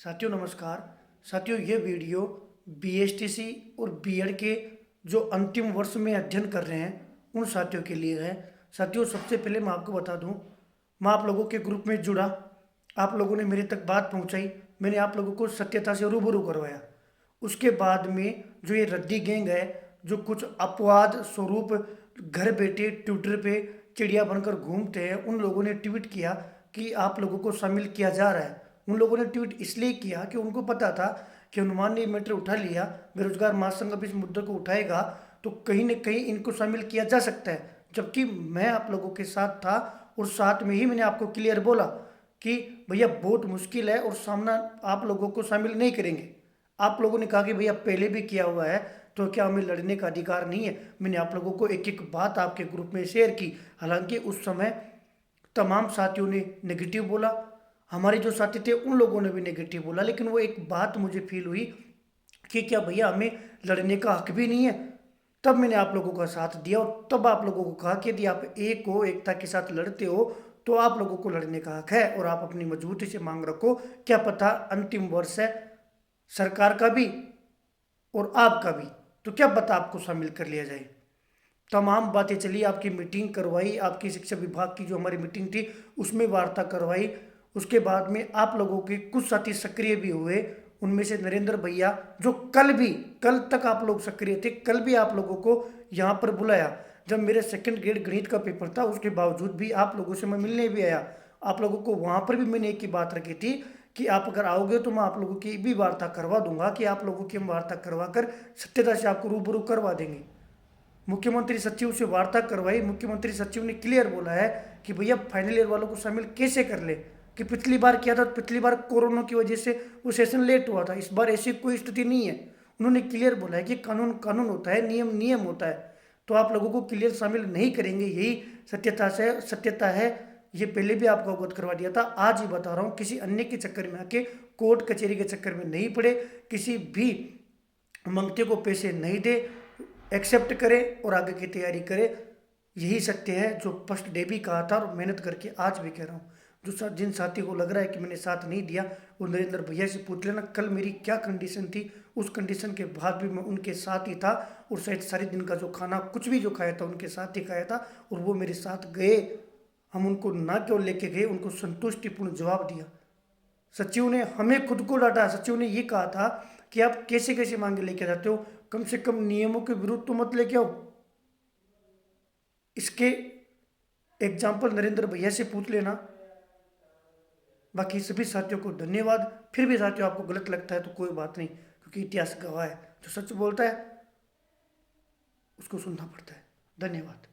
साथियों नमस्कार। साथियों ये वीडियो बीएसटीसी और बीएड के जो अंतिम वर्ष में अध्ययन कर रहे हैं उन साथियों के लिए है। साथियों सबसे पहले मैं आपको बता दूं, मैं आप लोगों के ग्रुप में जुड़ा, आप लोगों ने मेरे तक बात पहुंचाई, मैंने आप लोगों को सत्यता से रूबरू करवाया। उसके बाद में जो ये रद्दी गैंग है, जो कुछ अपवाद स्वरूप घर बैठे ट्विटर पे चिड़िया बनकर घूमते हैं, उन लोगों ने ट्वीट किया कि आप लोगों को शामिल किया जा रहा है। उन लोगों ने ट्वीट इसलिए किया कि उनको पता था कि हनुमान ने ये मैटर उठा लिया, बेरोजगार महासंघ अब इस मुद्दे को उठाएगा तो कहीं ना कहीं इनको शामिल किया जा सकता है। जबकि मैं आप लोगों के साथ था और साथ में ही मैंने आपको क्लियर बोला कि भैया बहुत मुश्किल है और सामना आप लोगों को शामिल नहीं करेंगे। आप लोगों ने कहा कि भैया पहले भी किया हुआ है तो क्या हमें लड़ने का अधिकार नहीं है। मैंने आप लोगों को एक एक बात आपके ग्रुप में शेयर की। हालांकि उस समय तमाम साथियों ने नेगेटिव बोला, हमारे जो साथी थे उन लोगों ने भी नेगेटिव बोला, लेकिन वो एक बात मुझे फील हुई कि क्या भैया हमें लड़ने का हक भी नहीं है। तब मैंने आप लोगों का साथ दिया और तब आप लोगों को कहा कि यदि आप एक हो, एकता के साथ लड़ते हो तो आप लोगों को लड़ने का हक है और आप अपनी मजबूती से मांग रखो। क्या पता अंतिम वर्ष है सरकार का भी और आपका भी, तो क्या पता आपको शामिल कर लिया जाए। तमाम बातें चली, आपकी मीटिंग करवाई, आपकी शिक्षा विभाग की जो हमारी मीटिंग थी उसमें वार्ता करवाई। उसके बाद में आप लोगों के कुछ साथी सक्रिय भी हुए, उनमें से नरेंद्र भैया जो कल तक आप लोग सक्रिय थे, कल भी आप लोगों को यहाँ पर बुलाया। जब मेरे सेकंड ग्रेड गणित का पेपर था उसके बावजूद भी आप लोगों से मैं मिलने भी आया। आप लोगों को वहाँ पर भी मैंने एक ही बात रखी थी कि आप अगर आओगे तो मैं आप लोगों की भी वार्ता करवा दूंगा, कि आप लोगों की हम वार्ता करवा कर सत्यता से आपको रूबरू करवा देंगे। मुख्यमंत्री सचिव से वार्ता करवाई, मुख्यमंत्री सचिव ने क्लियर बोला है कि भैया फाइनल ईयर वालों को शामिल कैसे कर ले, कि पिछली बार किया था, पिछली बार कोरोना की वजह से वो सेशन लेट हुआ था, इस बार ऐसी कोई स्थिति नहीं है। उन्होंने क्लियर बोला है कि कानून कानून होता है, नियम नियम होता है, तो आप लोगों को क्लियर शामिल नहीं करेंगे, यही सत्यता है। ये पहले भी आपको अवगत करवा दिया था, आज ही बता रहा हूँ, किसी अन्य के चक्कर में आके कोर्ट कचहरी के चक्कर में नहीं पड़े, किसी भी मंगते को पैसे नहीं दे, एक्सेप्ट करे और आगे की तैयारी करे। यही सत्य है जो फर्स्ट डे भी कहा था और मेहनत करके आज भी कह रहा हूँ। जिन साथी को लग रहा है कि मैंने साथ नहीं दिया वो नरेंद्र भैया से पूछ लेना कल मेरी क्या कंडीशन थी। उस कंडीशन के बाद भी मैं उनके साथ ही था और शायद सारे दिन का जो खाना कुछ भी जो खाया था उनके साथ ही खाया था और वो मेरे साथ गए। हम उनको ना केवल लेके गए, उनको संतुष्टिपूर्ण जवाब दिया। सचिव ने हमें खुद को डांटा। सचिव ने ये कहा था कि आप कैसे कैसे मांगे लेके जाते हो, कम से कम नियमों के विरुद्ध तो मत लेके आओ। इसके एग्जाम्पल नरेंद्र भैया से पूछ लेना। बाकी सभी साथियों को धन्यवाद। फिर भी साथियों आपको गलत लगता है तो कोई बात नहीं, क्योंकि इतिहास गवाह है, जो सच बोलता है उसको सुनना पड़ता है। धन्यवाद।